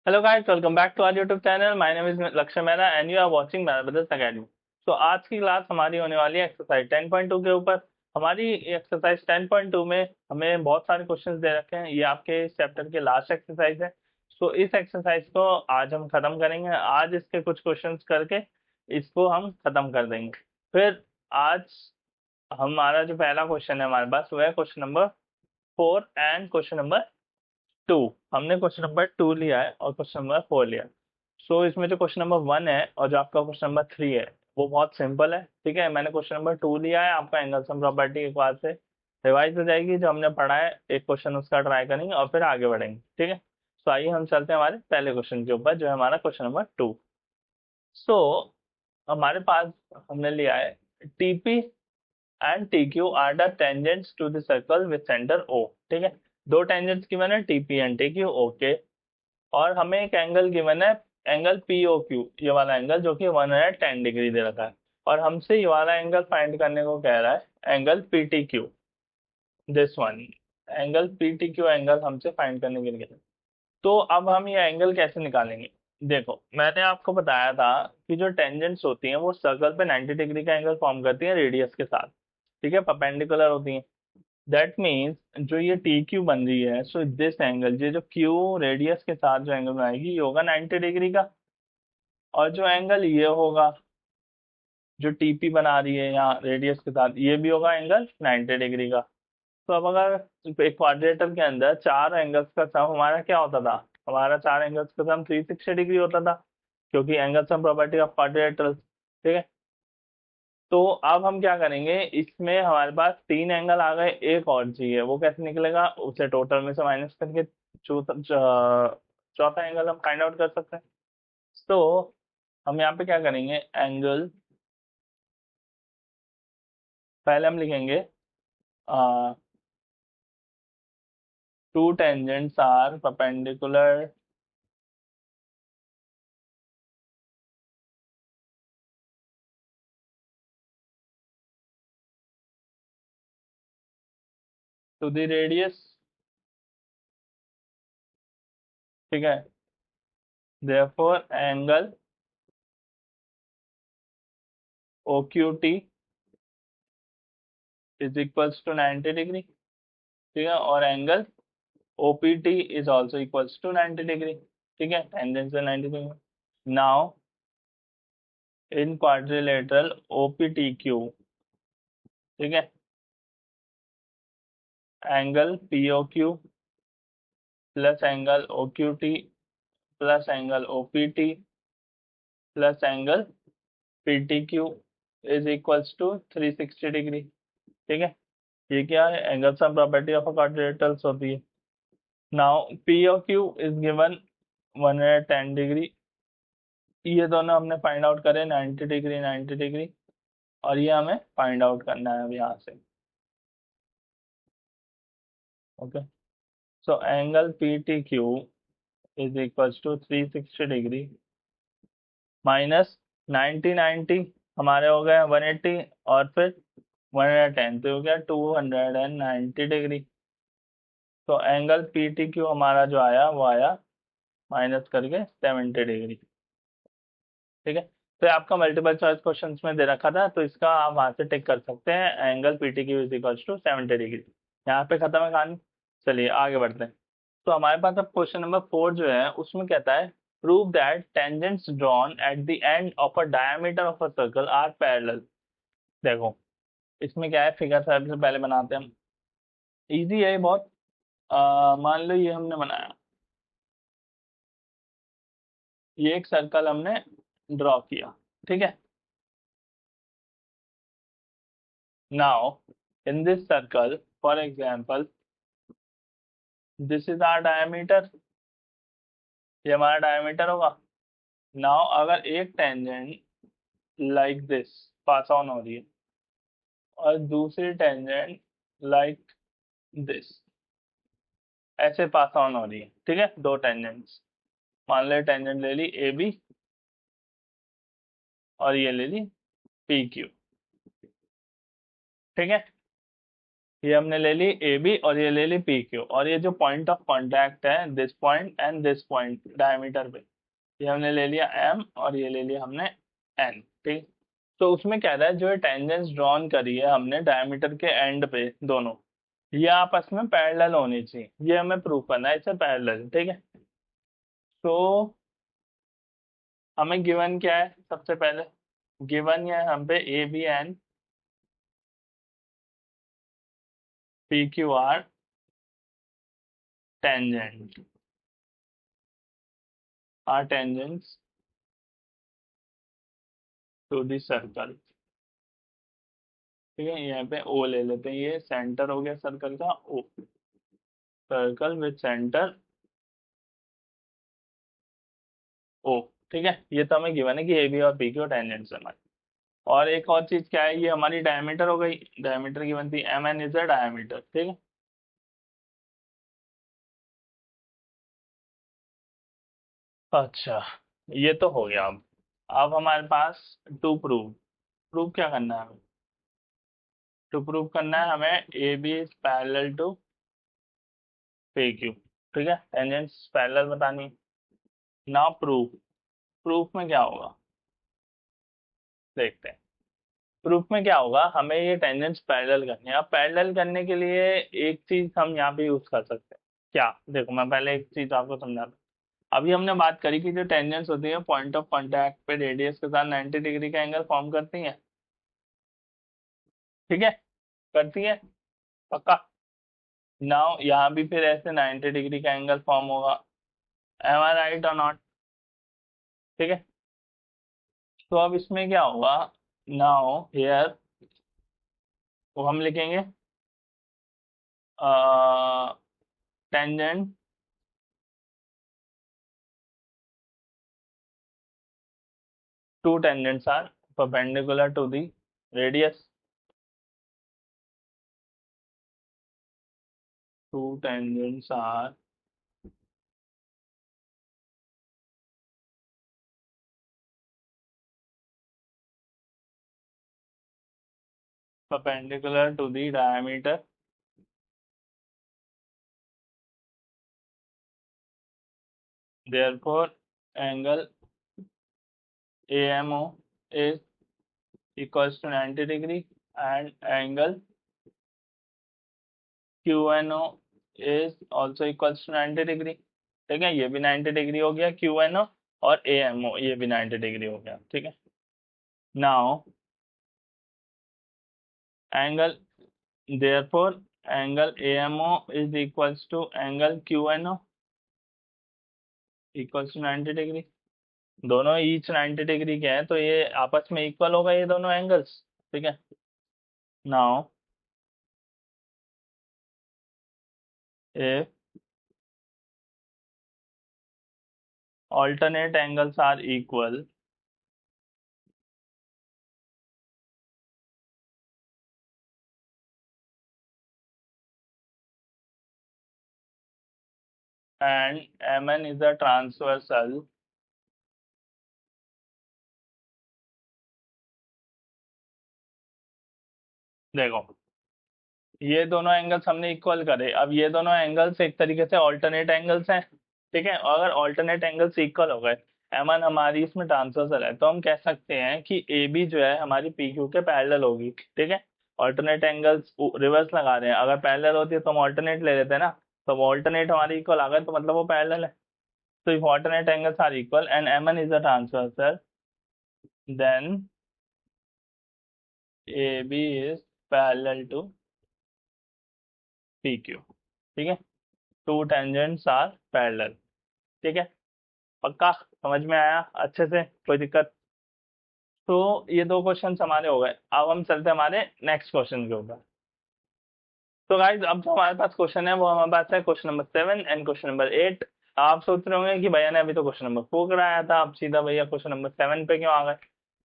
Hello guys, welcome back to our YouTube channel. My name is Lakshya Mehra and you are watching Mehra Brothers Academy. तो आज की class हमारी होने वाली है एक्सरसाइज 10.2 के ऊपर। हमारी एक्सरसाइज 10.2 में हमें बहुत सारे क्वेश्चंस दे रखे हैं। ये आपके इस चैप्टर के लास्ट एक्सरसाइज है। सो इस एक्सरसाइज को आज हम खत्म करेंगे। आज इसके कुछ क्वेश्चंस करके इसको हम खत्म कर देंगे। फिर आज हमारा जो पहला क्वेश्चन है हमारे पास वो है question number 4 and question number 2। हमने क्वेश्चन नंबर 2 लिया है और क्वेश्चन नंबर 4 लिया। सो इसमें जो क्वेश्चन नंबर 1 है और जो आपका क्वेश्चन नंबर 3 है वो बहुत सिंपल है। ठीक है, मैंने क्वेश्चन नंबर 2 लिया है। आपका एंगल सम प्रॉपर्टी एक बार से रिवाइज हो जाएगी। जो हमने पढ़ा है एक क्वेश्चन उसका ट्राई करेंगे और फिर आगे बढ़ेंगे। ठीक है, तो आइए हम चलते हैं हमारे पहले क्वेश्चन के ऊपर जो है हमारा क्वेश्चन नंबर 2। सो हमारे पास हमने लिया है TP and T Q are the tangents to the circle with centre O. ठीक है, दो टेंजेंट्स गिवन है TP and T Q. Okay, और हमें एक एंगल गिवन है एंगल पी ओ क्यू, ये वाला एंगल जो कि 110 डिग्री दे रखा है। और हमसे ये वाला एंगल फाइंड करने को कह रहा है angle P T Q. This one angle P T Q angle हमसे फाइंड करने के लिए। तो अब हम ये एंगल कैसे निकालेंगे? देखो, मैंने आपको बताया था कि जो टेंजेंट्स होती हैं वो सर्कल पे 90 डिग्री का एंगल फॉर्म करती हैं रेडियस के साथ। ठीक है, परपेंडिकुलर होती हैं। दैट मीन्स जो ये टी क्यू बन रही है, सो दिस एंगल, ये जो क्यू रेडियस के साथ जो एंगल बनाएगी ये होगा 90 डिग्री का। और जो एंगल ये होगा जो टीपी बना रही है यहाँ रेडियस के साथ, ये भी होगा एंगल 90 डिग्री का। तो अब अगर एक क्वाड्रेटर के अंदर चार एंगल्स का सम हमारा क्या होता था, हमारा चार एंगल्स का सम 360 डिग्री होता था, क्योंकि एंगल सम प्रॉपर्टी ऑफ क्वाड्रेटर। ठीक है, तो अब हम क्या करेंगे, इसमें हमारे पास तीन एंगल आ गए, एक और चाहिए। वो कैसे निकलेगा? उसे टोटल में से माइनस करके चौथा एंगल हम फाइंड आउट कर सकते हैं। तो हम यहाँ पे क्या करेंगे, एंगल पहले हम लिखेंगे two tangents are perpendicular to the radius. ठीक है, therefore angle O Q T is equals to 90 degree. ठीक है, और angle OPT is also equals to 90 degree. ठीक है, टेंजेंट से 90 degree. Now in quadrilateral OPTQ, ठीक है, angle POQ plus angle OQT plus angle OPT plus angle PTQ is equals to 360 degree. ठीक है, ये क्या है, angle sum property of quadrilaterals होती है। Now POQ is given 110 degree. ये दोनों हमने फाइंड आउट करे 90 डिग्री 90 डिग्री, और ये हमें फाइंड आउट करना है अब यहाँ से। Okay, so angle PTQ is equals to 360 degree minus 90 90 हमारे हो गए 180 और फिर 110, तो हो गया 290 डिग्री। तो एंगल PTQ हमारा जो आया वो आया माइनस करके 70 डिग्री। ठीक है, तो आपका मल्टीपल चॉइस क्वेश्चंस में दे रखा था, तो इसका आप वहां से टिक कर सकते हैं, angle PTQ is equals to 70 degree. यहाँ पे खत्म है कहानी। चलिए आगे बढ़ते हैं। तो हमारे पास अब क्वेश्चन नंबर 4 जो है उसमें कहता है prove that tangents drawn at the end of a diameter of a circle are parallel. देखो, इसमें क्या है, फिगर सबसे पहले बनाते हैं हम। इजी है ये बहुत। मान लो ये हमने बनाया, ये एक सर्कल हमने ड्रॉ किया। ठीक है, now in this circle for example this is our diameter, ये हमारा डायमीटर होगा। नाउ अगर एक tangent like this pass on हो रही है और दूसरी टेंजेंट लाइक दिस ऐसे पास ऑन हो रही है, ठीक है, दो टेंजेंट्स, मान ले टेंजेंट ले ली AB और ये ले ली PQ। ठीक है, ये हमने ले ली ए बी और ये ले ली पी क्यू, और ये जो पॉइंट ऑफ कांटेक्ट है this point and this point diameter पे, ये हमने ले लिया एम और ये ले लिया हमने एन। ठीक, तो उसमें कह रहा है जो टेंजेंस ड्रॉन करी है हमने डायमीटर के एंड पे दोनों, ये आपस में पैरेलल होनी चाहिए, ये हमें प्रूव करना है, इससे पैरेलल। ठीक है, तो हमें गिवन क्या है, सबसे पहले गिवन है हम पे A B and P Q are tangent, are tangents to the circle. ठीक है, यहाँ पे ओ ले लेते हैं, ये सेंटर हो गया सर्कल का ओ, सर्कल विद सेंटर ओ। ठीक है, ये तो हमें गिवन है कि ए बी और पी क्यू टेंजेंट्स है हमारे। और एक और चीज क्या है, ये हमारी डायमीटर हो गई, डायमीटर की बनती है M N is a diameter. ठीक है, अच्छा ये तो हो गया। अब हमारे पास टू प्रूव, प्रूव क्या करना है हमें, टू प्रूव करना है हमें A B is parallel to P Q. ठीक है, टेंजेंट्स पैरेलल बतानी। नाउ प्रूफ, प्रूफ में क्या होगा देखते हैं। प्रूफ में क्या होगा, हमें ये टेंजेंट्स पैरेलल करनी है। अब पैरेलल करने के लिए एक चीज हम यहाँ पे यूज कर सकते हैं, क्या, देखो मैं पहले एक चीज आपको समझाता हूँ। अभी हमने बात करी कि जो टेंजेंट्स होती है पॉइंट ऑफ कांटेक्ट पे रेडियस के साथ 90 डिग्री का एंगल फॉर्म करती हैं। ठीक है, करती है पक्का। नाउ यहाँ भी फिर ऐसे 90 डिग्री का एंगल फॉर्म होगा, एम आई राइट और नॉट। ठीक है, तो अब इसमें क्या होगा, नाउ हियर वो हम लिखेंगे tangent two tangents are perpendicular to the radius, two tangents are perpendicular to the diameter, therefore angle AMO is equals to 90 degree and angle QNO is also equals to 90 degree। ठीक है, ये भी 90 degree हो गया QNO, और AMO ये भी 90 degree हो गया। ठीक है, now angle, therefore angle AMO is equals to angle QNO equals to 90 degree. दोनों ईच 90 डिग्री के हैं, तो ये आपस में इक्वल होगा ये दोनों एंगल्स। ठीक है, now if alternate angles are equal, and MN is a transversal, देखो ये दोनों एंगल्स हमने इक्वल करे, अब ये दोनों एंगल्स एक तरीके से ऑल्टरनेट एंगल्स हैं। ठीक है, और अगर ऑल्टरनेट एंगल्स इक्वल हो गए, एमन हमारी इसमें ट्रांसवर्सल है, तो हम कह सकते हैं कि ए बी जो है हमारी पी क्यू के पैरेलल होगी। ठीक है, ऑल्टरनेट एंगल्स रिवर्स लगा रहे हैं, अगर पैरेलल होती है तो हम ऑल्टरनेट ले लेते हैं ना, तो ऑल्टरनेट हमारी इक्वल आ गए तो मतलब वो पैरेलल है। So if alternate angles are equal and MN is a transversal, then AB is parallel to PQ। ठीक है, टू tangents are parallel। ठीक है, पक्का समझ में आया अच्छे से, कोई दिक्कत। तो ये दो क्वेश्चन हमारे हो गए, अब हम चलते हैं हमारे नेक्स्ट क्वेश्चन के ऊपर। तो गाइज अब जो हमारे पास क्वेश्चन है वो हमारे पास है question number 7 and question number 8। आप सोच रहे होंगे कि भैया ने अभी तो क्वेश्चन नंबर 4 कराया था, आप सीधा भैया क्वेश्चन नंबर 7 पे क्यों आ गए।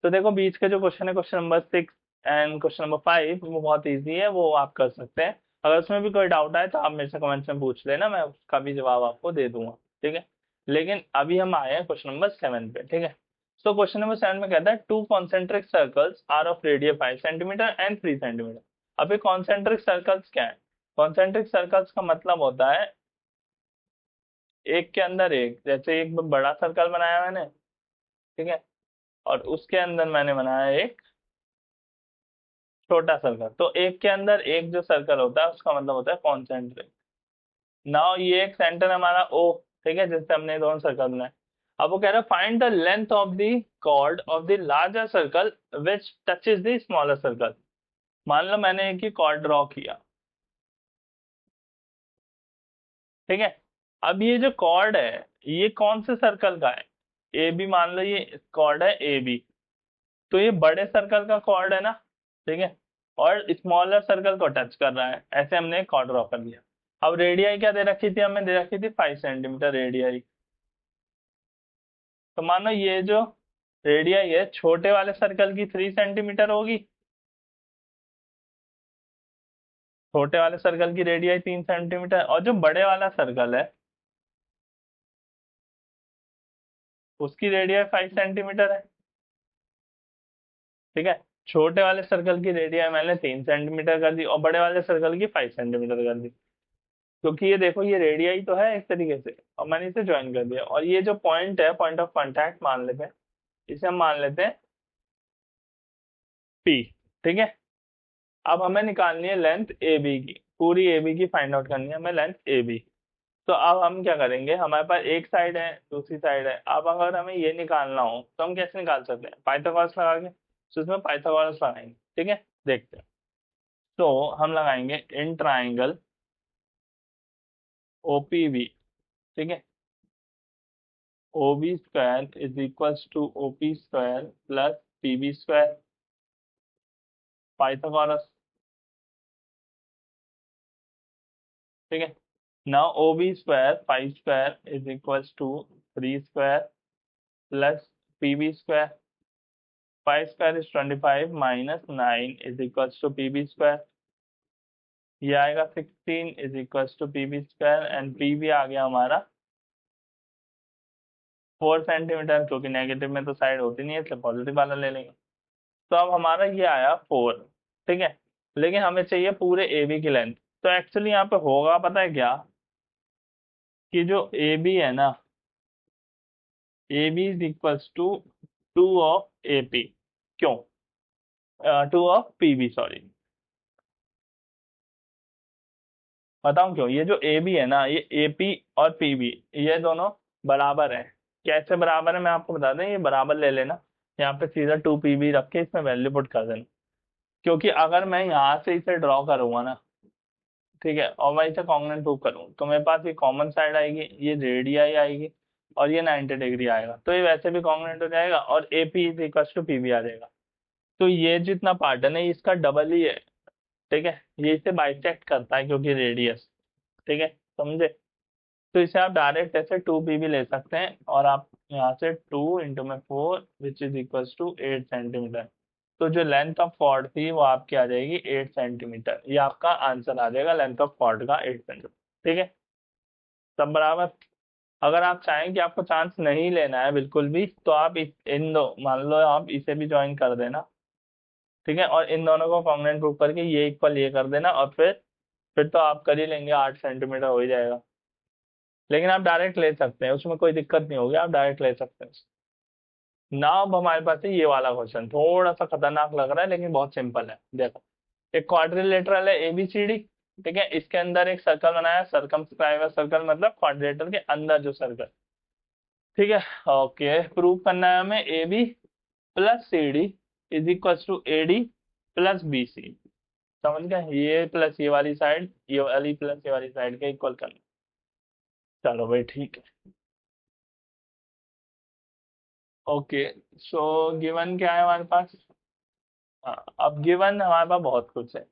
तो देखो बीच के जो क्वेश्चन है question number 6 and question number 5 वो बहुत ईजी है, वो आप कर सकते हैं। अगर उसमें भी कोई डाउट आए तो आप मेरे से कमेंट्स में पूछ लेना, मैं उसका भी जवाब आपको दे दूंगा। ठीक है, लेकिन अभी हम आए हैं क्वेश्चन नंबर 7 पे। ठीक है, तो क्वेश्चन नंबर 7 में कहता है two concentric circles are of radius 5 centimetre and 3 centimetre अब ये कॉन्सेंट्रिक सर्कल्स क्या है? कॉन्सेंट्रिक सर्कल्स का मतलब होता है एक के अंदर एक, जैसे एक बड़ा सर्कल बनाया मैंने, ठीक है, और उसके अंदर मैंने बनाया एक छोटा सर्कल, तो एक के अंदर एक जो सर्कल होता है उसका मतलब होता है कॉन्सेंट्रिक। नाउ ये एक सेंटर हमारा ओ, ठीक है, जिससे हमने ये दोनों सर्कल बनाए। अब वो कह रहा है find the length of the chord of the larger circle which touches the smaller circle. मान लो मैंने एक ही कॉर्ड ड्रॉ किया, ठीक है। अब ये जो कॉर्ड है ये कौन से सर्कल का है? ए बी, मान लो ये कॉर्ड है ए बी, तो ये बड़े सर्कल का कॉर्ड है ना, ठीक है, और स्मॉलर सर्कल को टच कर रहा है, ऐसे हमने कॉर्ड ड्रॉ कर लिया। अब रेडियाई क्या दे रखी थी? हमें दे रखी थी 5 सेंटीमीटर रेडियाई। तो मानो ये जो रेडियाई है छोटे वाले सर्कल की 3 सेंटीमीटर होगी, छोटे वाले सर्कल की रेडियाई 3 सेंटीमीटर, और जो बड़े वाला सर्कल है उसकी रेडियाई 5 सेंटीमीटर है, ठीक है। छोटे वाले सर्कल की रेडियाई मैंने 3 सेंटीमीटर कर दी और बड़े वाले सर्कल की 5 सेंटीमीटर कर दी, क्योंकि ये देखो ये रेडियाई तो है एक तरीके से, और मैंने इसे ज्वाइन कर दिया। और ये जो पॉइंट है, पॉइंट ऑफ कांटेक्ट मान लेते हैं, इसे हम मान लेते हैं पी, ठीक है। अब हमें निकालनी है लेंथ ए बी की, पूरी ए बी की फाइंड आउट करनी है हमें, लेंथ ए बी। तो अब हम क्या करेंगे, हमारे पास एक साइड है दूसरी साइड है, अब अगर हमें ये निकालना हो तो हम कैसे निकाल सकते हैं? पाइथागोरस लगा के, तो इसमें पाइथागोरस लगाएंगे, ठीक है। देखते हैं, तो हम लगाएंगे इन ट्राइंगल ओपीबी, ठीक है, O B square is equals to O P square plus P B square, Pythagoras, ठीक है। Now O B square 5 square is equals to 3 square plus P B square, 5 square is 25 minus 9 is equals to P B square, ये आएगा 16 is equals to P B square, and P B आ गया हमारा 4 centimetre, क्योंकि negative में तो side होती नहीं है इसलिए पॉजिटिव वाला ले लेंगे। तो अब हमारा ये आया 4, ठीक है, लेकिन हमें चाहिए पूरे ए बी की लेंथ। तो एक्चुअली यहाँ पे होगा पता है क्या, कि जो ए बी है ना, A B is equals to 2 of A P, क्यों? 2 ऑफ पी बी, सॉरी, बताऊं क्यों? ये जो ए बी है ना, ये ए पी और पी बी ये दोनों बराबर है। कैसे बराबर है मैं आपको बता दें, ये बराबर ले लेना, यहाँ पे सीधा 2 पी बी रख के इसमें वैल्यू पुट कर देना, क्योंकि अगर मैं यहाँ से इसे ड्रॉ करूंगा ना, ठीक है, और मैं इसे कॉन्ग्रुएंट प्रूव करूँ, तो मेरे पास ये कॉमन साइड आएगी, ये रेडियाई आएगी, और ये 90 डिग्री आएगा, तो ये वैसे भी कॉन्ग्रुएंट हो जाएगा, और A P is equal to P B आ जाएगा। तो ये जितना पार्टन है इसका डबल ही है, ठीक है, ये इसे बाइसेक्ट करता है क्योंकि रेडियस, ठीक है, समझे? तो इसे आप डायरेक्ट ऐसे 2 पी बी ले सकते हैं, और आप यहाँ से 2 × 4 which is equal to 8 centimetre. तो जो लेंथ ऑफ कॉर्ड थी वो आपकी आ जाएगी 8 सेंटीमीटर, ये आपका आंसर आ जाएगा लेंथ ऑफ कॉर्ड का 8 सेंटीमीटर, ठीक है, सब बराबर। अगर आप चाहें कि आपको चांस नहीं लेना है बिल्कुल भी, तो आप इन दो, मान लो आप इसे भी ज्वाइन कर देना, ठीक है, और इन दोनों को कॉन्ग्रुएंट प्रूव करके ये इक्वल ये कर देना, और फिर तो आप कर ही लेंगे, 8 सेंटीमीटर हो ही जाएगा। लेकिन आप डायरेक्ट ले सकते हैं, उसमें कोई दिक्कत नहीं होगी, आप डायरेक्ट ले सकते हैं। ना अब हमारे पास है ये वाला क्वेश्चन, थोड़ा सा खतरनाक लग रहा है लेकिन बहुत सिंपल है। देखो, एक क्वाड्रिलेटरल है एबीसीडी, ठीक है, इसके अंदर एक सर्कल बनाया, सर्कमस्क्राइबर सर्कल मतलब क्वाड्रिलेटरल के अंदर जो सर्कल, ठीक है। ओके, प्रूव करना है हमें A B plus C D is equal to A D plus B C, समझ गए? ये प्लस ये वाली साइड, ये वाली प्लस ये वाली साइड के इक्वल करना। चलो भाई ठीक है। ओके, सो गिवन क्या है हमारे पास? हाँ, अब गिवन हमारे पास बहुत कुछ है।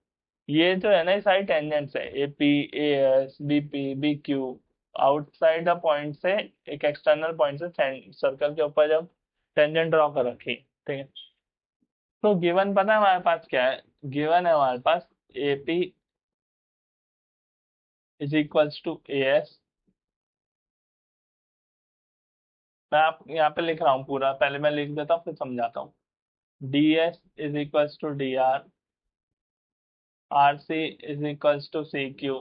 ये जो है ना, ये सारी टेंजेंट्स है, A P, A S, B P, B Q, outside the point से, एक एक्सटर्नल पॉइंट से सर्कल के ऊपर जब टेंजेंट ड्रॉ कर रखी, ठीक है। तो गिवन पता है हमारे पास क्या है? गिवन है हमारे पास A P is equals to A S. मैं आप यहाँ पे लिख रहा हूँ पूरा, पहले मैं लिख देता हूँ फिर समझाता हूँ। D S is equals to D R R C is equals to C Q,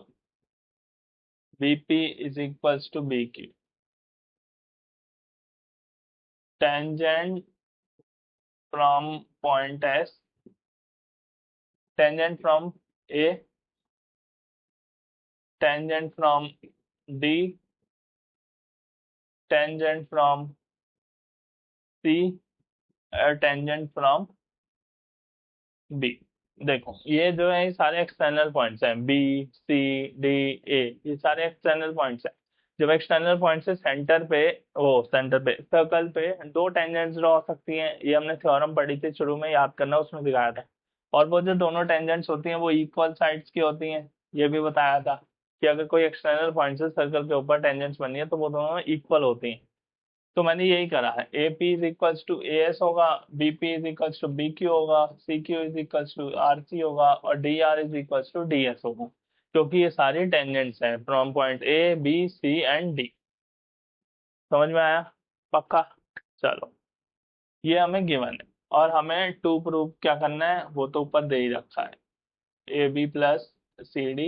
B P is equals to B Q. Tangent from point S, tangent from A, tangent from D, tangent from C, tangent from B. देखो ये जो है ये सारे external points हैं, B C D A, ये सारे external points हैं। जब एक्सटर्नल पॉइंट से सेंटर पे, वो सेंटर पे सर्कल पे दो टेंजेंट्स ड्रॉ हो सकती हैं, ये हमने थ्योरम पढ़ी थी शुरू में, याद करना, उसमें दिखाया था। और वो जो दोनों टेंजेंट्स होती हैं वो इक्वल साइड्स की होती हैं, ये भी बताया था कि अगर कोई एक्सटर्नल पॉइंट से सर्कल के ऊपर टेंजेंट्स बनी है तो वो दोनों इक्वल होती हैं। तो मैंने यही करा है, A P is equals to A S होगा, B P is equals to B Q होगा, C Q is equals to R C होगा, और D R is equals to D S होगा, क्योंकि ये सारी टेंजेंट्स हैं from point A B C and D. समझ में आया? पक्का? चलो, ये हमें गिवन है और हमें टू प्रूव क्या करना है वो तो ऊपर दे ही रखा है, A B plus C D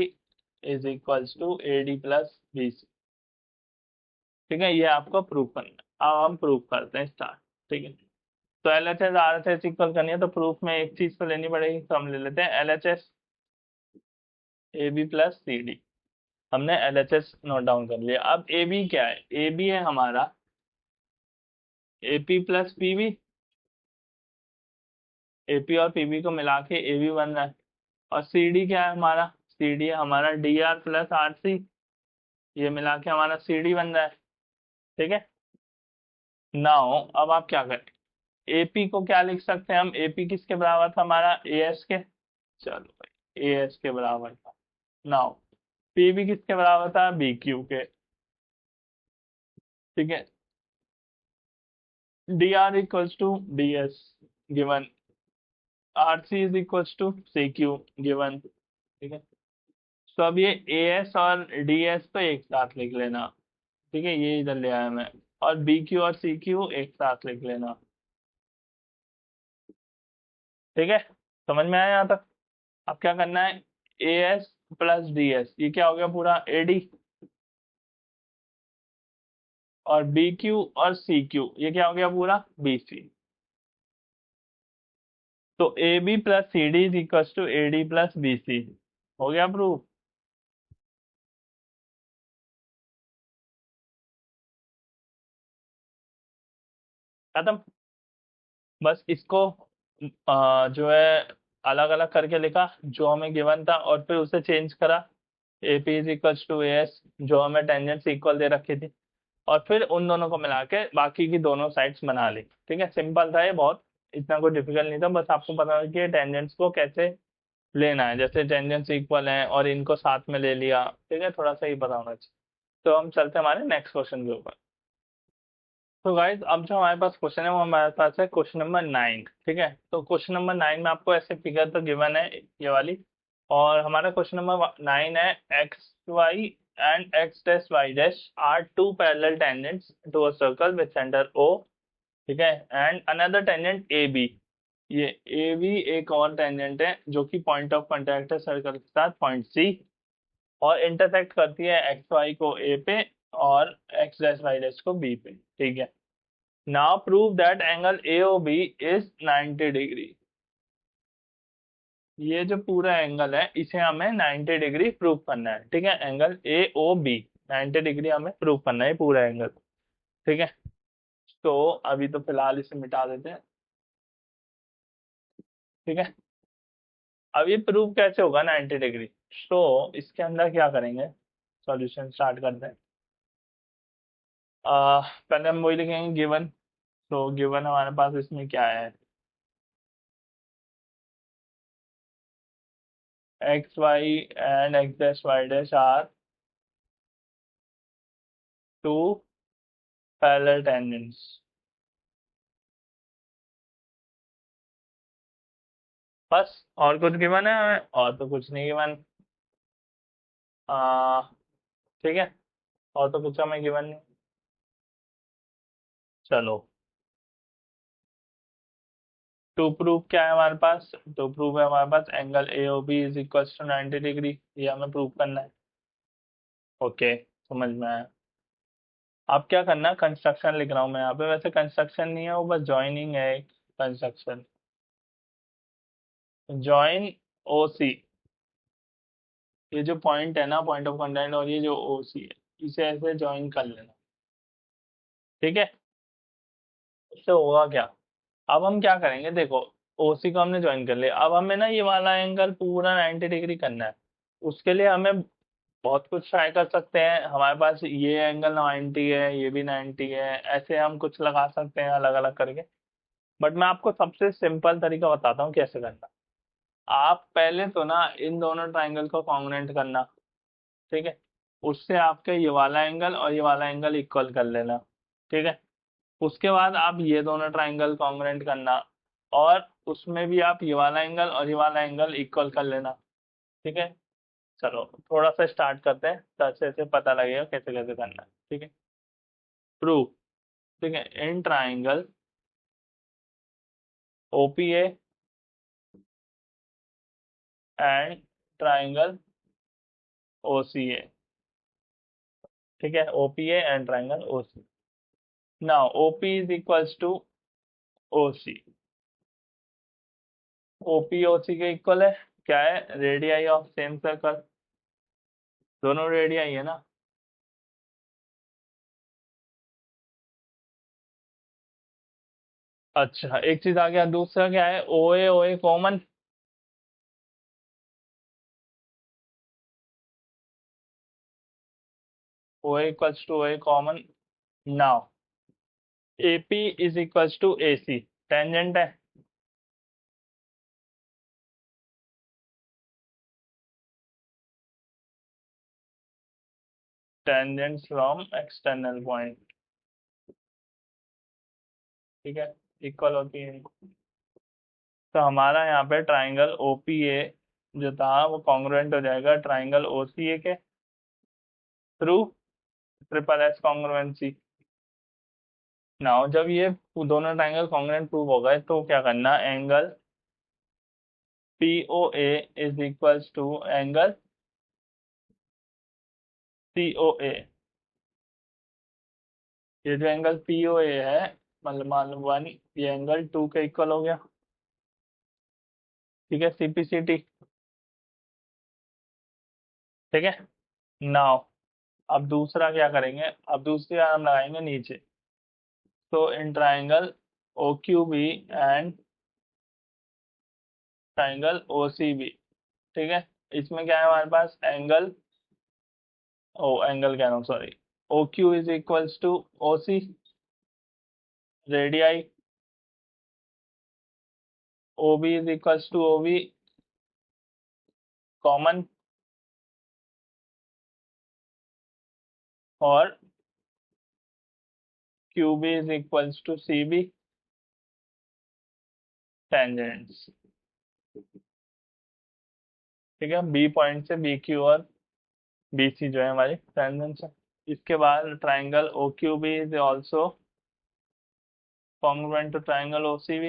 is equals to A D plus B C. ठीक है, ये आपको प्रूव करना है। अब हम प्रूव करते हैं, स्टार्ट। ठीक है, तो L H S R H S equal करनी है तो प्रूफ में एक चीज तो लेनी पड़ेगी, तो हम ले लेते हैं L H S A B plus C D. हमने L H S note down कर लिया। अब ए बी क्या है? ए बी है हमारा A P plus P B, A P और पी बी को मिला के ए बी बन रहा है। और सी डी क्या है हमारा? सी डी है हमारा D R plus R C, ये मिला के हमारा सी डी बन रहा है। ठीक है, नाउ अब आप क्या करें, ए पी को क्या लिख सकते हैं हम? ए पी किसके बराबर था हमारा? ए एस के। चलो भाई, ए एस के बराबर था। नाउ पी भी किसके बराबर था? बी क्यू के। ठीक है, D R equals to D S given, R C is equals to C Q given. ठीक है, तो अब ये ए एस और डी एस तो एक साथ लिख लेना। ठीक है, ये इधर ले आया मैं। और बी क्यू और सी क्यू एक साथ लिख लेना। ठीक है, समझ में आया यहाँ तक? अब क्या करना है, A S plus D S, ये क्या हो गया पूरा ए डी, और बी क्यू और सी क्यू ये क्या हो गया पूरा बी सी। तो A B plus C D is equal to A D plus B C. हो गया प्रूफ? खत्म। बस इसको जो है अलग अलग करके लिखा जो हमें गिवन था, और फिर उसे चेंज करा, A P is equal to A S, जो हमें टेंजेंट्स इक्वल दे रखी थी, और फिर उन दोनों को मिला के बाकी की दोनों साइड्स बना ली। ठीक है, सिंपल था ये बहुत, इतना कोई डिफिकल्ट नहीं था, बस आपको पता था कि टेंजेंट्स को कैसे लेना है, जैसे टेंजेंट्स इक्वल हैं और इनको साथ में ले लिया। ठीक है, थोड़ा सा ही पता होना चाहिए। तो हम चलते हैं हमारे नेक्स्ट क्वेश्चन के ऊपर। तो गाइज अब जो हमारे पास क्वेश्चन है वो हमारे पास है क्वेश्चन नंबर 9। ठीक है, तो क्वेश्चन नंबर 9 में आपको ऐसे फिगर तो गिवन है, ये वाली। और हमारा क्वेश्चन नंबर 9 है, X Y and X dash Y dash are two parallel tangents to a circle with centre O. ठीक है, and another tangent A B, ये ए बी एक और टेंजेंट है जो कि पॉइंट ऑफ कांटेक्ट है सर्कल के साथ पॉइंट सी, और इंटरसेक्ट करती है एक्स वाई को ए पे और एक्स डैश वाई डैश को बी पे। ठीक है, now prove that angle AOB is 90 degree. ये जो पूरा एंगल है इसे हमें 90 डिग्री प्रूव करना है। ठीक है, एंगल AOB 90 डिग्री हमें प्रूव करना है पूरा एंगल। ठीक है, तो अभी तो फिलहाल इसे मिटा देते हैं। ठीक है, अब ये प्रूव कैसे होगा 90 डिग्री? तो इसके अंदर क्या करेंगे, सॉल्यूशन स्टार्ट करते हैं। पहले हम वही लिखेंगे गिवन। तो गिवन हमारे पास इसमें क्या है, X Y and X dash Y dash are two parallel tangents. बस, और कुछ गिवन है हमें? और तो कुछ नहीं गिवन। आ ठीक है, और तो कुछ हमें गिवन नहीं। चलो, टू प्रूव क्या है हमारे पास, टू प्रूव है हमारे पास angle A O B is equal to 90 degree, ये हमें प्रूव करना है। ओके, समझ में आया। अब क्या करना है, कंस्ट्रक्शन लिख रहा हूँ मैं यहाँ पे, वैसे कंस्ट्रक्शन नहीं है वो, बस ज्वाइनिंग है कंस्ट्रक्शन। ज्वाइन ओ सी, ये जो पॉइंट है ना, पॉइंट ऑफ कंटेंट, और ये जो ओ सी है, इसे ऐसे ज्वाइन कर लेना। ठीक है, इससे होगा क्या, अब हम क्या करेंगे, देखो ओसी को हमने ज्वाइन कर लिया, अब हमें ना ये वाला एंगल पूरा 90 डिग्री करना है। उसके लिए हमें बहुत कुछ ट्राई कर सकते हैं, हमारे पास ये एंगल 90 है, ये भी 90 है, ऐसे हम कुछ लगा सकते हैं अलग अलग करके। बट मैं आपको सबसे सिंपल तरीका बताता हूँ कैसे करना। आप पहले तो ना इन दोनों ट्राइंगल को कॉन्ग्रुएंट करना, ठीक है। उससे आपके ये वाला एंगल और ये वाला एंगल इक्वल कर लेना, ठीक है। उसके बाद आप ये दोनों ट्राइंगल कॉन्ग्रुएंट करना, और उसमें भी आप ये वाला एंगल और ये वाला एंगल इक्वल कर लेना, ठीक है। चलो थोड़ा सा स्टार्ट करते हैं तो अच्छे से पता लगेगा कैसे कैसे करना है, ठीक है। प्रूव, ठीक है, in triangle OPA and triangle OCA, ठीक है, OPA and triangle OC. Now OP is equals to OC, OP OC के इक्वल है, क्या है, रेडियाई ऑफ सेम सर्कल, दोनों रेडियाई है ना। अच्छा एक चीज आ गया, दूसरा क्या है, O A common, O equals to O common. Now AP is equals to A C, tangent है, टेंजेंट फ्रॉम एक्सटर्नल पॉइंट, ठीक है, इक्वल होती है। तो हमारा यहाँ पे ट्राइंगल ओपीए जो था वो कॉन्ग्रुएंट हो जाएगा ट्राइंगल ओसीए के through triple S congruency. Now जब ये दोनों ट्राइंगल कॉन्ग्रुएंट प्रूव हो गए तो क्या करना, angle P O A is equals to angle C O A. ये जो एंगल पी ओ ए है, मतलब मान लो 1, ये एंगल 2 के इक्वल हो गया, ठीक है, सीपीसीटी, ठीक है। नाउ अब दूसरा क्या करेंगे, अब दूसरी आर्म लगाएंगे नीचे, तो इन triangle O Q B and triangle O C B, ठीक है। इसमें क्या है हमारे पास एंगल, ओ एंगल कह रहा हूँ sorry, O Q is equals to O C, radii, O B is equals to O B common, और Q B is equals to C B, tangents, ठीक है। बी पॉइंट से बी क्यू और B C जो है हमारी tangents है। इसके बाद triangle O Q B is also congruent to triangle OCB.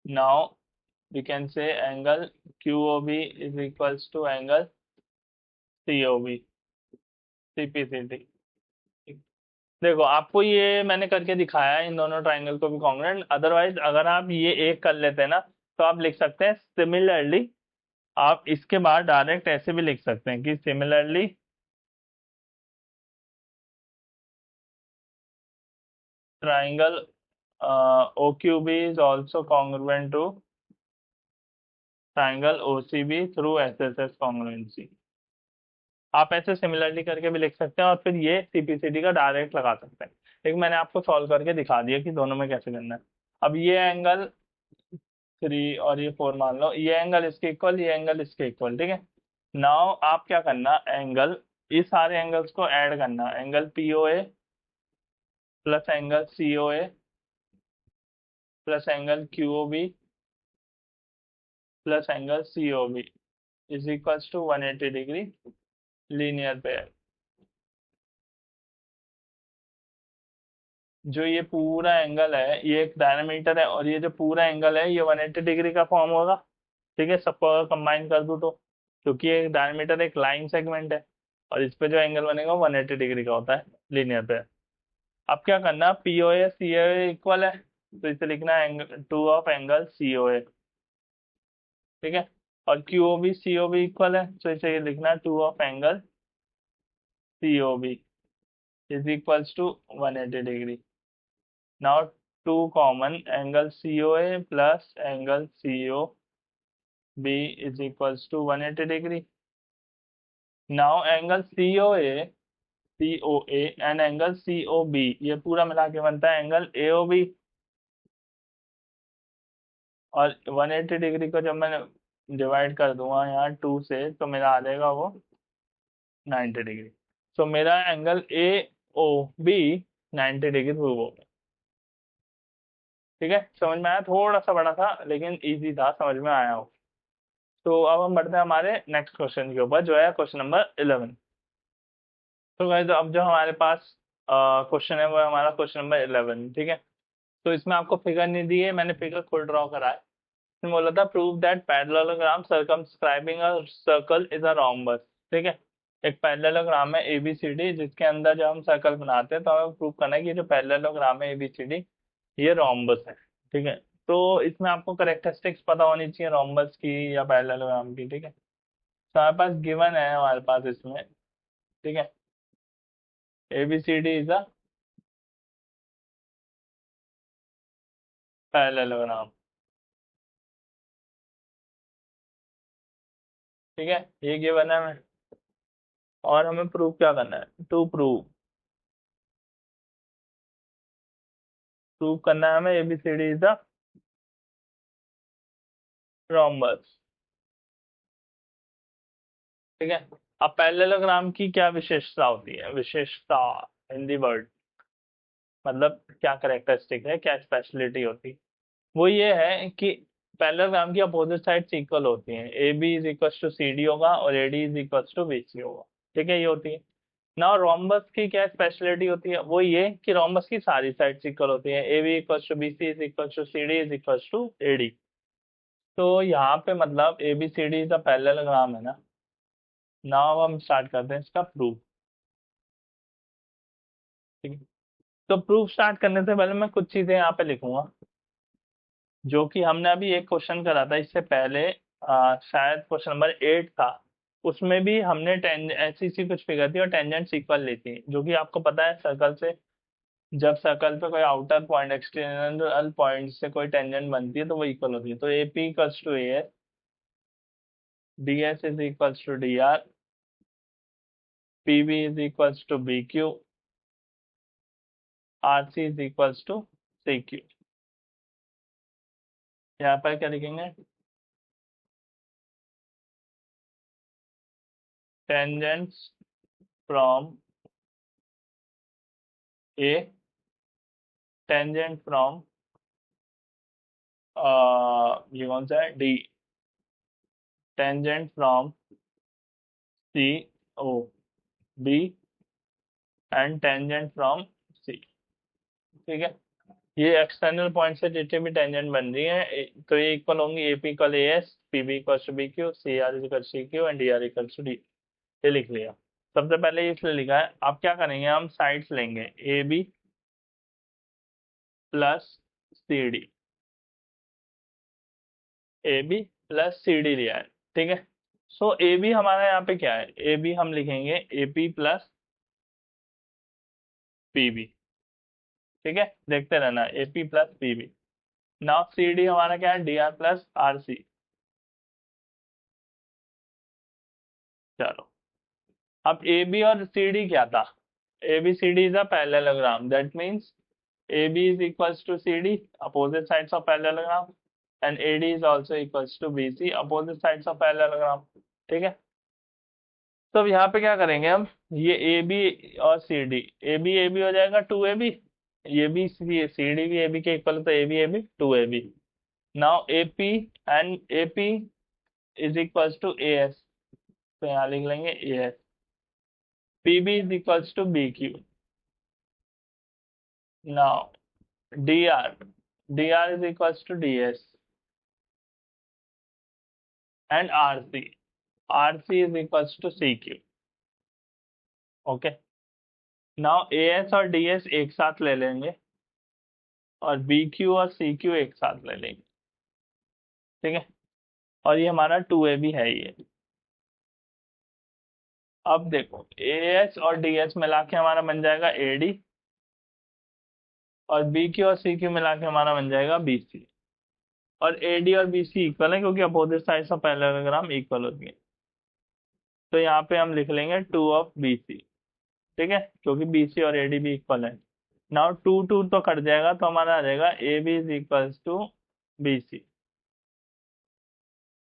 Now we can say angle QOB is equals to angle COB, CPCT। देखो आपको ये मैंने करके दिखाया है इन दोनों ट्राइंगल को भी कॉन्ग्रुएंट, अदरवाइज अगर आप ये एक कर लेते हैं ना तो आप लिख सकते हैं सिमिलरली, आप इसके बाद डायरेक्ट ऐसे भी लिख सकते हैं कि similarly triangle OQB is also congruent to triangle OCB through SSS congruency। आप ऐसे सिमिलरली करके भी लिख सकते हैं और फिर ये सीपीसीटी का डायरेक्ट लगा सकते हैं, लेकिन मैंने आपको सॉल्व करके दिखा दिया कि दोनों में कैसे करना है। अब ये एंगल 3 और ये 4 मान लो, ये एंगल इसके इक्वल, ये एंगल इसके इक्वल, ठीक है। नाउ आप क्या करना, एंगल, इस सारे एंगल्स को ऐड करना, angle P O A plus angle C O A plus angle Q O B plus angle C O B is equals to 180 degree linear pair. जो ये पूरा एंगल है ये एक डायनामीटर है, और ये जो पूरा एंगल है ये 180 डिग्री का फॉर्म होगा। ठीक है, सबको अगर कंबाइन कर दूं तो, क्योंकि एक डायमीटर एक लाइन सेगमेंट है, और इस पे जो एंगल बनेगा वो 180 डिग्री का होता है लीनियर पे। अब क्या करना, पी ओ ए सी ओ ए इक्वल है, तो इसे लिखना है angle two of angle C O A. ठीक है, और Q O B C O B equal है, तो इसे ये लिखना है two of angle C O B is equals to 180 degree. Now two common angle C O A plus angle C O B is equals to 180 degree. Now angle C O A and angle C O B ये पूरा मिला के बनता है angle A O B. और 180 degree को जब मैं डिवाइड कर दूंगा यहाँ टू से, तो मेरा आ जाएगा वो 90 डिग्री। तो मेरा angle A O B 90 degree prove हो गया। ठीक है, समझ में आया, थोड़ा सा बड़ा था लेकिन इजी था, समझ में आया हो। तो अब हम बढ़ते हैं हमारे नेक्स्ट क्वेश्चन के ऊपर, जो है क्वेश्चन नंबर 11। तो गाइस अब जो हमारे पास क्वेश्चन है वो है हमारा क्वेश्चन नंबर 11। ठीक है, तो इसमें आपको फिगर नहीं दी है, मैंने फिगर खुद ड्रॉ करा है। इसमें बोला था prove that parallelogram circumscribing a circle is a rhombus. ठीक है, एक पैरेललोग्राम है एबीसीडी जिसके अंदर जब हम सर्कल बनाते हैं तो हमें प्रूव करना है कि जो पैरेललोग्राम है एबीसीडी ये रोम्बस है। ठीक है, तो इसमें आपको करेक्टरिस्टिक्स पता होनी चाहिए रोम्बस की या पैरेललोग्राम की। ठीक है, तो हमारे पास गिवन है हमारे पास इसमें। ठीक है, एबीसीडी इज अ पैरेललोग्राम। ठीक है, ये गिवन है हमें, और हमें प्रूव क्या करना है, टू प्रूव प्रूव करना है हमें एबीसीडी इज द रोम्बस। ठीक है, अब पैरेललोग्राम की क्या विशेषता होती है, विशेषता हिंदी वर्ड मतलब क्या करेक्टरिस्टिक है, क्या स्पेशलिटी होती है, वो ये है कि पैरेललोग्राम की अपोजिट साइड्स इक्वल होती हैं। A B is equal to C D होगा और A D is equal to B C होगा। ठीक है, ये होती है ना। रोम्बस की क्या स्पेशलिटी होती है, वो ये कि रोम्बस की सारी साइड्स इक्वल होती हैं। A B equal to B C is equal to C D is equal to A D. तो यहाँ पे मतलब ए बी सी डी का पैरेललोग्राम है ना। नाउ हम स्टार्ट करते हैं इसका प्रूफ। ठीक है, तो प्रूफ स्टार्ट करने से पहले मैं कुछ चीजें यहाँ पे लिखूंगा, जो कि हमने अभी एक क्वेश्चन करा था इससे पहले, शायद क्वेश्चन नंबर 8 था। उसमें भी हमने ऐसी सी कुछ फिगर थी और टेंजेंट इक्वल ली थी, जो कि आपको पता है सर्कल से जब सर्कल पे कोई आउटर पॉइंट एक्सटर्नल पॉइंट से कोई टेंजेंट बनती है तो वो इक्वल होती है। तो A P equals to A S, D S is equals to D R, P B is equals to B Q, R C is equals to C Q. यहाँ पर क्या लिखेंगे, tangents from A, tangent from ये कौन सा है, D, tangent from C O B and tangent from C. ठीक है, ये एक्सटर्नल पॉइंट से जितने भी टेंजेंट बन रही है तो ये इक्वल होंगी। A P equal A S, P B equal to B Q, C R equal C Q and D R equal to D. ये लिख लिया। सबसे पहले ये इसलिए लिखा है, अब क्या करेंगे, हम साइड्स लेंगे A B plus C D, A B plus C D लिया है। ठीक है, सो ए बी हमारा यहाँ पे क्या है, ए बी हम लिखेंगे A P plus P B. ठीक है, देखते रहना, A P plus P B. Now C D हमारा क्या है, D R plus R C. चलो, अब ए बी और सी डी क्या था, A B C D is a parallelogram, that means A B is equals to C D, opposite sides of parallelogram, and A D is also equals to B C, opposite sides of parallelogram. ठीक है, तो अब यहाँ पे क्या करेंगे हम, ये ए बी और सी डी हो जाएगा टू ए बी, ये भी सी डी भी ए बी के इक्वल, तो A B to A B. Now A P and A P is equals to A S, तो यहाँ लिख लेंगे A S, P B is equals to B Q. Now dr is equals to ds and rc is equals to cq. Okay, now as और ds एक साथ ले लेंगे और bq और cq एक साथ ले लेंगे, ठीक है, और ये हमारा 2a भी है ये। अब देखो as और ds मिला के हमारा बन जाएगा ad और bq और cq मिला के हमारा बन जाएगा bc, और AD और BC इक्वल है क्योंकि opposite sides of parallelogram equal होती है। तो यहाँ पे हम लिख लेंगे 2 ऑफ BC, ठीक है, क्योंकि BC और AD भी इक्वल है। नाउ 2 2 तो कट जाएगा तो हमारा आ जाएगा AB is equals to BC।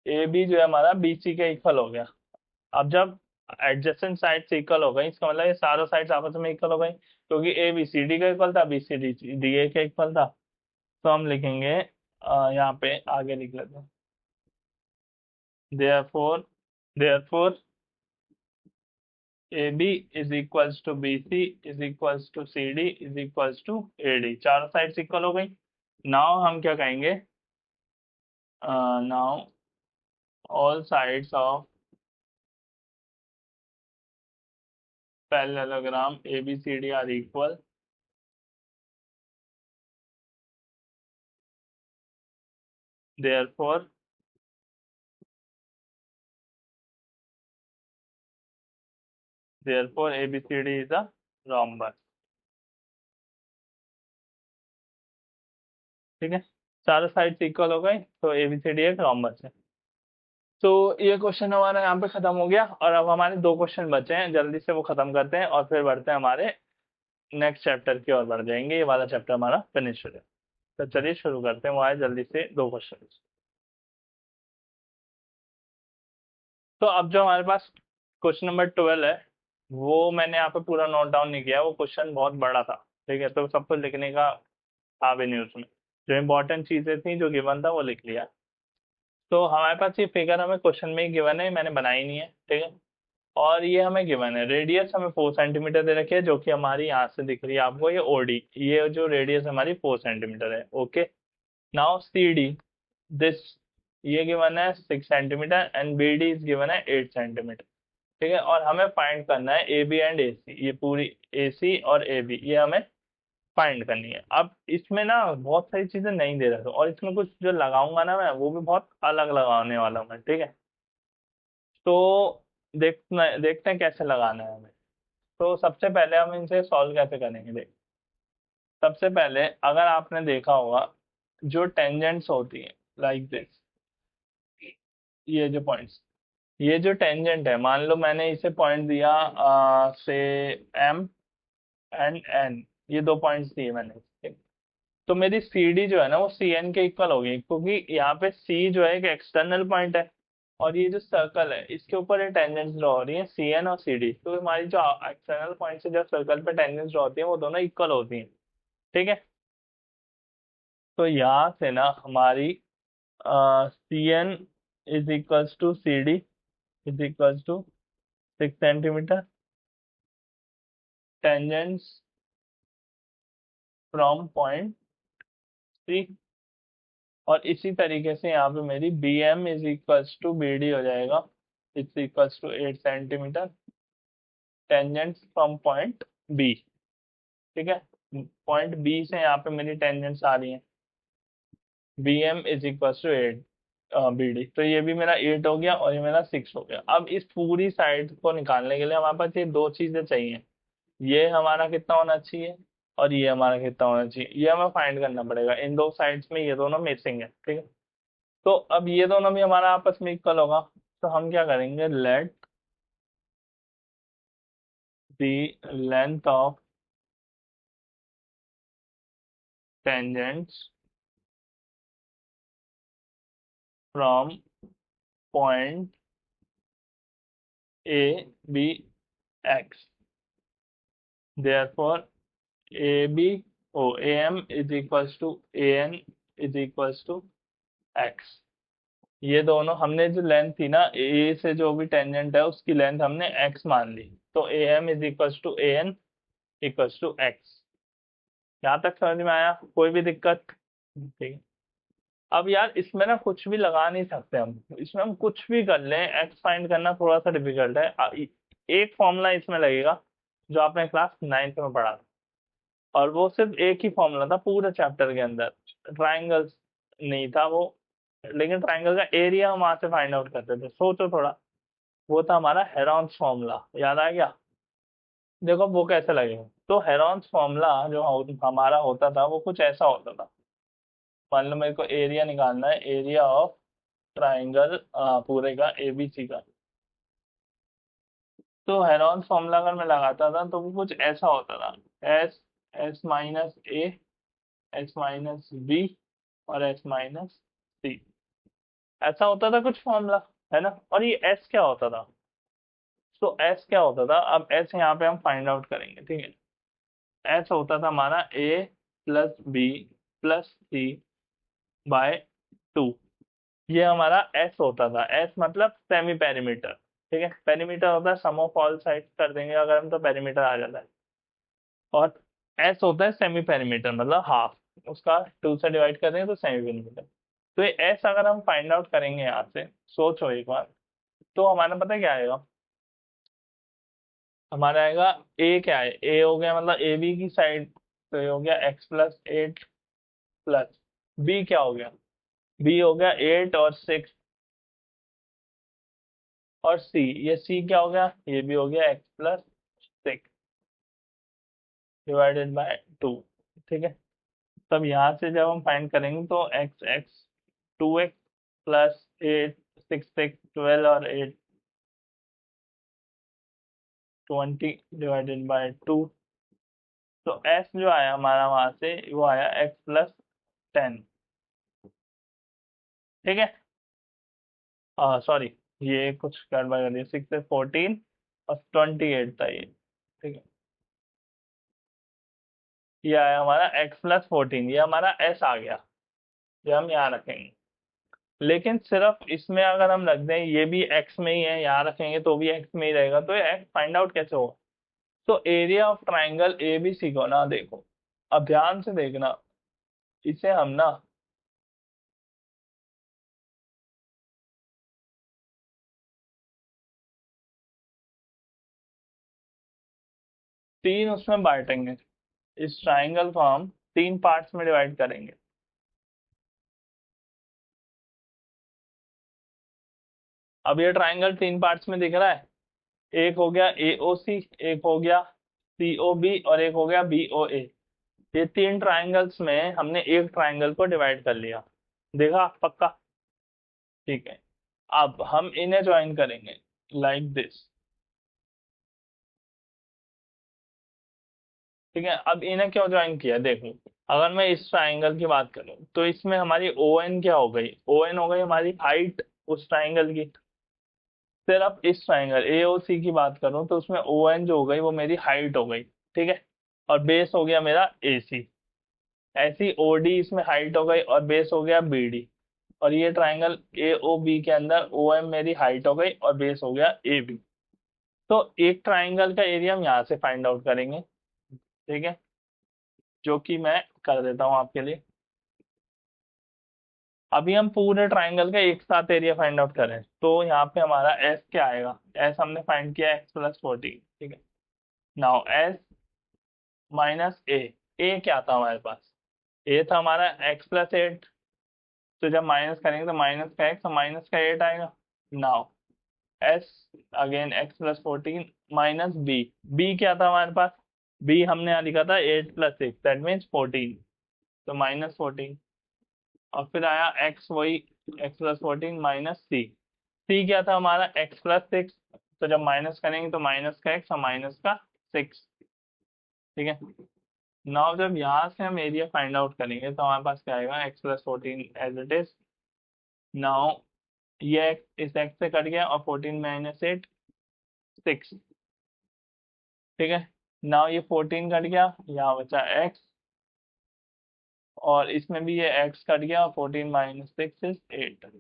AB जो है हमारा BC के इक्वल हो गया। अब जब एडजेसेंट साइड्स इक्वल हो गई इसका मतलब ये सारों साइड्स आपस में इक्वल हो गई, क्योंकि ABCD का इक्वल था, BCD DA का इक्वल था। तो हम लिखेंगे यहाँ पे आगे लिख लेते हैं, therefore AB is equals to BC is equals to CD is equals to AD। चारों साइड्स इक्वल हो गई। नाउ हम क्या कहेंगे, now all sides of parallelogram ABCD are equal, therefore ABCD is a rhombus। ठीक है, चारों साइड्स इक्वल हो गई तो ABCD एक rhombus है। तो ये क्वेश्चन हमारा यहाँ पे खत्म हो गया और अब हमारे 2 क्वेश्चन बचे हैं, जल्दी से वो खत्म करते हैं और फिर बढ़ते हैं हमारे नेक्स्ट चैप्टर की ओर बढ़ जाएंगे। ये वाला चैप्टर हमारा फिनिश हो जाए। तो चलिए शुरू करते हैं, वो आए जल्दी से 2 क्वेश्चन। तो अब जो हमारे पास क्वेश्चन नंबर 12 है वो मैंने यहाँ पे पूरा नोट डाउन नहीं किया, वो क्वेश्चन बहुत बड़ा था, ठीक है, तो सब कुछ लिखने का था भी नहीं उसमें, जो इम्पोर्टेंट चीजें थी जो गिवन था वो लिख लिया। तो हमारे पास ये फिगर हमें क्वेश्चन में ही गिवन है, मैंने बनाई नहीं है, ठीक है, और ये हमें गिवन है रेडियस हमें 4 सेंटीमीटर दे रखी है, जो कि हमारी यहाँ से दिख रही है आपको, ये ओडी, ये जो रेडियस हमारी 4 सेंटीमीटर है। Okay, now C D this, ये गिवन है 6 centimetre and B D is given है 8 सेंटीमीटर, ठीक है, और हमें फाइंड करना है ए बी एंड ए सी, ये पूरी ए सी और ए बी ये हमें फाइंड करनी है। अब इसमें ना बहुत सारी चीजें नहीं दे रहा, और इसमें कुछ जो लगाऊंगा ना मैं वो भी बहुत अलग लगाने वाला हूँ मैं, ठीक है, तो देखते हैं कैसे लगाना है हमें। तो सबसे पहले हम इनसे सॉल्व कैसे करेंगे, देख, सबसे पहले अगर आपने देखा होगा जो टेंजेंट्स होती है लाइक दिस, ये जो पॉइंट्स, ये जो टेंजेंट है, मान लो मैंने इसे पॉइंट दिया से एम एंड एन, ये 2 पॉइंट्स दिए मैंने, ठीक? तो मेरी सी डी जो है ना वो सी एन के इक्वल होगी, क्योंकि यहाँ पे सी जो है एक एक्सटर्नल पॉइंट है और ये जो सर्कल है इसके ऊपर ये टेंजेंट्स ड्रॉ हो रही है सी एन और सी डी, तो हमारी जो एक्सटर्नल पॉइंट से जो सर्कल पे टेंजेंट्स ड्रॉ होती है वो दोनों इक्वल होती हैं, ठीक है। तो यहाँ से ना हमारी C N is equals to C D is equals to 6 centimetre tangents from point C, और इसी तरीके से यहाँ पे मेरी B M is equals to B D हो जाएगा, it's equals to 8 centimetre tangents from point B, ठीक है, पॉइंट बी से यहाँ पे मेरी टेंजेंट्स आ रही हैं, B M is equals to 8 B D, तो ये भी मेरा 8 हो गया और ये मेरा 6 हो गया। अब इस पूरी साइड को निकालने के लिए हमारे पास ये 2 चीजें चाहिए, ये हमारा कितना होना चाहिए और ये हमारा कितना होना चाहिए, ये हमें फाइंड करना पड़ेगा। इन 2 साइड्स में ये दोनों मिसिंग है, ठीक है, तो अब ये दोनों भी हमारा आपस में इक्वल होगा, तो हम क्या करेंगे, let the length of tangents from point A B X, therefore AB ओ AM is equals to AN is equals to X. ये दोनों हमने जो लेंथ थी ना ए से जो भी टेंजेंट है उसकी लेंथ हमने x मान ली, तो AM is equals to AN equals to X, यहाँ तक समझ में आया? कोई भी दिक्कत? ठीक है। अब यार इसमें ना कुछ भी लगा नहीं सकते हम, इसमें हम कुछ भी कर लें, एक्स फाइंड करना थोड़ा सा डिफिकल्ट है। एक फॉर्मूला इसमें लगेगा जो आपने क्लास 9th में पढ़ा था, और वो सिर्फ एक ही फॉर्मूला था पूरे चैप्टर के अंदर, ट्राइंगल्स नहीं था वो, लेकिन ट्राइंगल का एरिया हम वहां से फाइंड आउट करते थे। सोचो थोड़ा, वो था हमारा हेरॉन्स फॉर्मूला, याद आ गया? देखो वो कैसे लगेगा। तो हेरॉन्स फॉर्मूला जो हमारा होता था वो कुछ ऐसा होता था। मान लो मेरे को एरिया निकालना है, एरिया ऑफ ट्राइंगल पूरे का एबीसी का। तो हेरॉन्स फॉर्मूला अगर मैं लगाता था तो वो कुछ ऐसा होता था, एस एस माइनस ए, एस माइनस बी, और एस माइनस सी। ऐसा होता था कुछ फॉर्मूला, है ना? और ये एस क्या होता था? तो एस क्या होता था, अब एस यहाँ पे हम फाइंड आउट करेंगे, ठीक है। एस होता था हमारा ए प्लस बी प्लस सी बाय 2। ये हमारा एस होता था। एस मतलब सेमी पेरीमीटर, ठीक है। पेरीमीटर होता है सम ऑफ ऑल साइड कर देंगे अगर हम, तो पेरीमीटर आ जाता है। और एस होता है सेमी पेरीमीटर, मतलब हाफ, उसका 2 से डिवाइड कर देंगे तो सेमी पेरीमीटर। तो ये एस अगर हम फाइंड आउट करेंगे यहाँ से, सोचो एक बार, तो हमारा पता है क्या आएगा? हमारा आएगा ए, क्या है? ए हो गया मतलब ए बी की साइड, तो ये हो गया एक्स प्लस 8 प्लस बी क्या हो गया? बी हो गया 8 और 6, और सी, ये सी क्या हो गया? ये भी हो गया एक्स प्लस 6 डिवाइडेड बाय 2, ठीक है। तब यहाँ से जब हम फाइंड करेंगे तो एक्स एक्स 2x प्लस 8 6 6 12 और 8 20 डिवाइडेड बाय 2। तो एस जो आया हमारा वहां से, वो आया एक्स प्लस 10, ठीक है। सॉरी, ये कुछ गड़बड़ कर दिया, 6 से 14 और 28 था ये, ठीक है। ये आया हमारा x प्लस 14, ये हमारा s आ गया, ये हम यहाँ रखेंगे। लेकिन सिर्फ इसमें अगर हम रख दें, ये भी x में ही है, यहाँ रखेंगे तो भी x में ही रहेगा, तो ये x फाइंड आउट कैसे होगा? तो एरिया ऑफ ट्राइंगल एबीसी को ना, देखो अब ध्यान से देखना, इसे हम ना तीन उसमें बांटेंगे, इस ट्राइंगल को हम 3 पार्ट्स में डिवाइड करेंगे। अब ये ट्राइंगल 3 पार्ट्स में दिख रहा है, एक हो गया AOC, एक हो गया COB, और एक हो गया BOA। ये 3 ट्राइंगल्स में हमने एक ट्राइंगल को डिवाइड कर लिया, देखा पक्का? ठीक है। अब हम इन्हें ज्वाइन करेंगे लाइक दिस, ठीक है। अब इन्हें क्यों ज्वाइन किया, देखो अगर मैं इस ट्राइंगल की बात करूं तो इसमें हमारी ON क्या हो गई? ON हो गई हमारी हाइट उस ट्राइंगल की। सिर्फ इस ट्राइंगल AOC की बात करूं तो उसमें ON जो हो गई वो मेरी हाइट हो गई, ठीक है। और बेस हो गया मेरा AC। ऐसी OD इसमें हाइट हो गई और बेस हो गया BD। और ये ट्राइंगल AOB के अंदर OM मेरी हाइट हो गई और बेस हो गया AB। तो एक ट्राइंगल का एरिया हम यहाँ से फाइंड आउट करेंगे, ठीक है, जो कि मैं कर देता हूँ आपके लिए। अभी हम पूरे ट्राइंगल का एक साथ एरिया फाइंड आउट करें तो यहाँ पे हमारा एस क्या आएगा? एस हमने फाइंड किया एक्स प्लस 14, ठीक है। नाउ एस माइनस ए, ए क्या था हमारे पास? ए था हमारा एक्स प्लस 8, तो जब माइनस करेंगे तो माइनस का एक्स और माइनस का 8 आएगा। Now S again X plus 14 minus B, B क्या था हमारे पास? बी हमने यहाँ लिखा था 8 प्लस 6, दैट मीन्स 14, तो माइनस 14। और फिर आया एक्स, वही एक्स प्लस 14 माइनस सी, सी क्या था हमारा? एक्स प्लस 6, तो जब माइनस करेंगे तो माइनस का एक्स और माइनस का 6, ठीक है। नाउ जब यहाँ से हम एरिया फाइंड आउट करेंगे तो हमारे पास क्या आएगा? X plus 14 as it is. Now ये इस एक्स से कट गया और 14 माइनस 8 6, ठीक है। नाउ ये 14 कट गया, यहाँ बचा एक्स, और इसमें भी ये एक्स कट गया और 14 माइनस 6 इज 8।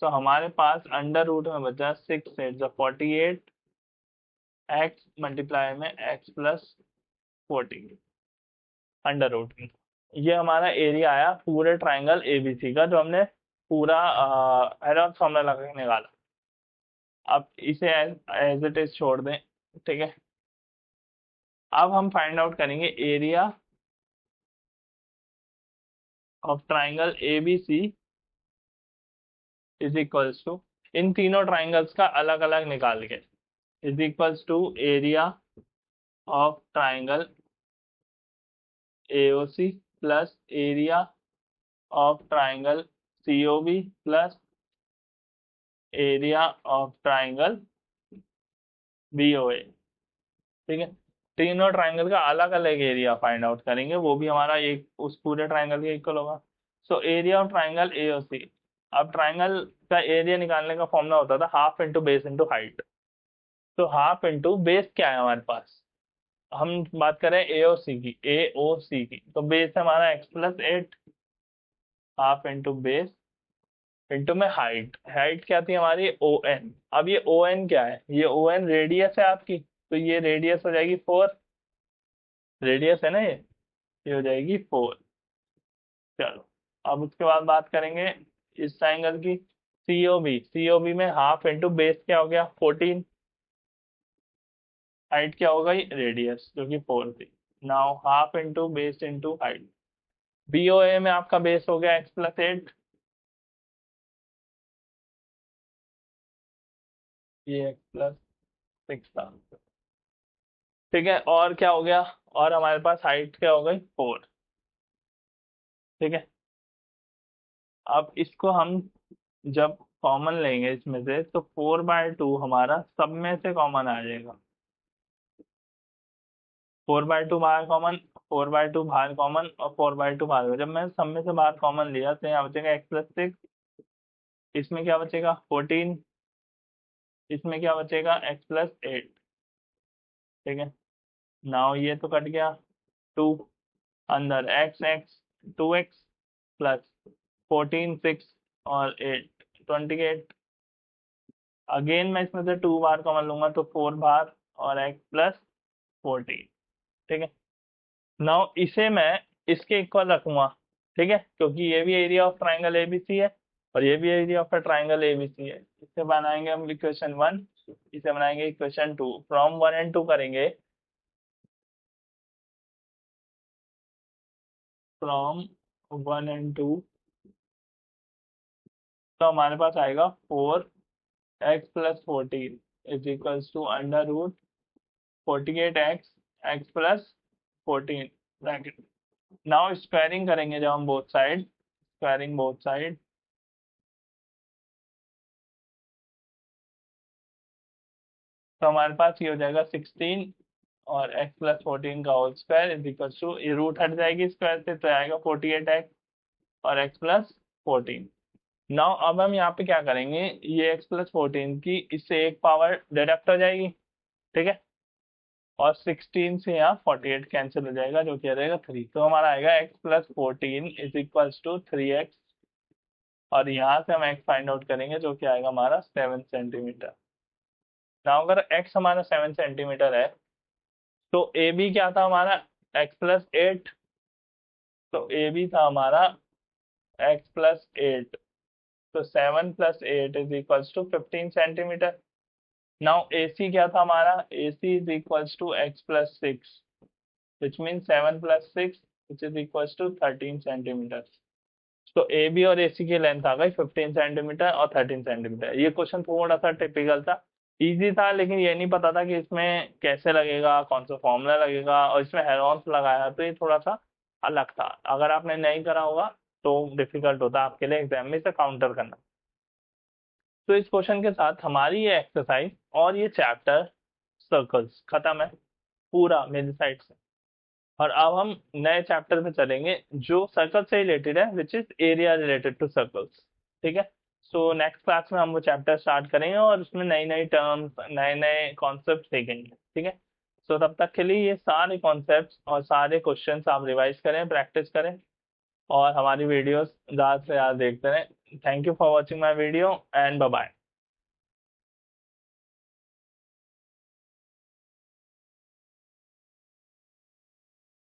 सो हमारे पास अंडर रूट में बचा 6 8 जो 48 एक्स मल्टीप्लाई में एक्स प्लस 14। अंडर रूट की। ये हमारा एरिया आया पूरे ट्राइंगल एबीसी का, जो हमने पूरा हेरोल्ड्स फॉर्मूला लगा के निकाला। अब इसे एज इट इज छोड़ दें, ठीक है। अब हम फाइंड आउट करेंगे area of triangle ABC is equals to, इन तीनों ट्राइंगल्स का अलग अलग निकाल के, is equals to area of triangle AOC plus area of triangle COB plus area of triangle BOA, ठीक है। तीनों ट्राइंगल का अलग अलग एरिया फाइंड आउट करेंगे, वो भी हमारा एक उस पूरे ट्राइंगल के इक्वल होगा। So area of triangle AOC, अब ट्राइंगल का एरिया निकालने का फॉर्मूला होता था half into base into height. तो हाफ इंटू बेस क्या है हमारे पास, हम बात करें एओसी की, एओसी की, तो बेस है हमारा x plus 8, half into base into में हाइट, हाइट क्या थी हमारी ओ एन। अब ये ओ एन क्या है, ये ओ एन रेडियस है आपकी, तो ये रेडियस हो जाएगी 4, रेडियस है ना ये हो जाएगी 4। चलो अब उसके बाद बात करेंगे इस ट्राइंगल की, सीओबी, सीओबी में हाफ इंटू बेस क्या हो गया 14, हाइट क्या हो गई रेडियस जो कि 4 थी। Now half into base into height, BOA में आपका बेस हो गया x प्लस 8, ये x प्लस 6 था, ठीक है। और क्या हो गया, और हमारे पास हाइट क्या हो गई 4, ठीक है। अब इसको हम जब कॉमन लेंगे इसमें से, तो 4/2 हमारा सब में से कॉमन आ जाएगा, 4/2 बाहर कॉमन, 4/2 बाहर कॉमन और 4/2 बाहर। जब मैं सब में से बाहर कॉमन लिया तो यहाँ बचेगा x प्लस 6, इसमें क्या बचेगा 14, इसमें क्या बचेगा x प्लस 8, ठीक है। नाउ ये तो कट गया, 2 अंदर x 2x प्लस 14 6 और 8 28, अगेन मैं इसमें से 2 बार कॉमन लूंगा तो 4 बार और x प्लस 14, ठीक है। नाउ इसे मैं इसके इक्वल रखूंगा, ठीक है, क्योंकि ये भी एरिया ऑफ ट्राइंगल एबीसी है और ये भी एरिया ऑफ ट्राइंगल एबीसी है। इसे बनाएंगे हम इक्वेशन 1, इसे बनाएंगे इक्वेशन 2, फ्रॉम 1 एंड 2 करेंगे, फ्रॉम 1 एंड 2, तो हमारे पास आएगा 4x plus 14 is equals to under root 48x x plus 14 bracket. Now squaring करेंगे जब हम both side, squaring both side, तो हमारे पास ये हो जाएगा 16 और x प्लस 14 का whole square is equal to, ये रूट हट जाएगी स्क्वायर से तो आएगा 48x और x प्लस 14। नाउ अब हम यहाँ पे क्या करेंगे, ये x प्लस 14 की इससे एक पावर डिडक्ट हो जाएगी, ठीक है, और 16 से यहाँ 48 कैंसिल हो जाएगा जो कि आ जाएगा 3, तो हमारा आएगा x plus 14 is equal to 3x, और यहाँ से हम x फाइंड आउट करेंगे जो कि आएगा हमारा 7 सेंटीमीटर। नाउ अगर x हमारा 7 सेंटीमीटर है तो ए बी क्या था हमारा x प्लस 8, तो ए बी था हमारा x प्लस 8, तो 7 plus 8 is equals to 15 centimetre. Now A C क्या था हमारा, A C is equals to x plus 6 which mean 7 plus 6 which is equals to 13 centimetre. तो ए बी और ए सी की लेंथ आ गई 15 सेंटीमीटर और 13 सेंटीमीटर। ये क्वेश्चन थोड़ा सा टिपिकल था, इजी था, लेकिन ये नहीं पता था कि इसमें कैसे लगेगा, कौन सा फॉर्मूला लगेगा, और इसमें हेरोन्स लगाया तो ये थोड़ा सा अलग था। अगर आपने नहीं करा होगा तो डिफिकल्ट होता आपके लिए एग्जाम में इसे काउंटर करना। तो इस क्वेश्चन के साथ हमारी ये एक्सरसाइज और ये चैप्टर सर्कल्स खत्म है पूरा मेरी साइड से। और अब हम नए चैप्टर में चलेंगे जो सर्कल से रिलेटेड है, which is area related to circles, ठीक है। सो नेक्स्ट क्लास में हम वो चैप्टर स्टार्ट करेंगे और उसमें नई नई टर्म्स, नए नए कॉन्सेप्ट सीखेंगे, ठीक है। सो तब तक के लिए ये सारे कॉन्सेप्ट्स और सारे क्वेश्चंस आप रिवाइज करें, प्रैक्टिस करें और हमारी वीडियोस ज़्यादा से ज़्यादा देखते रहें। Thank you for watching my video and bye bye.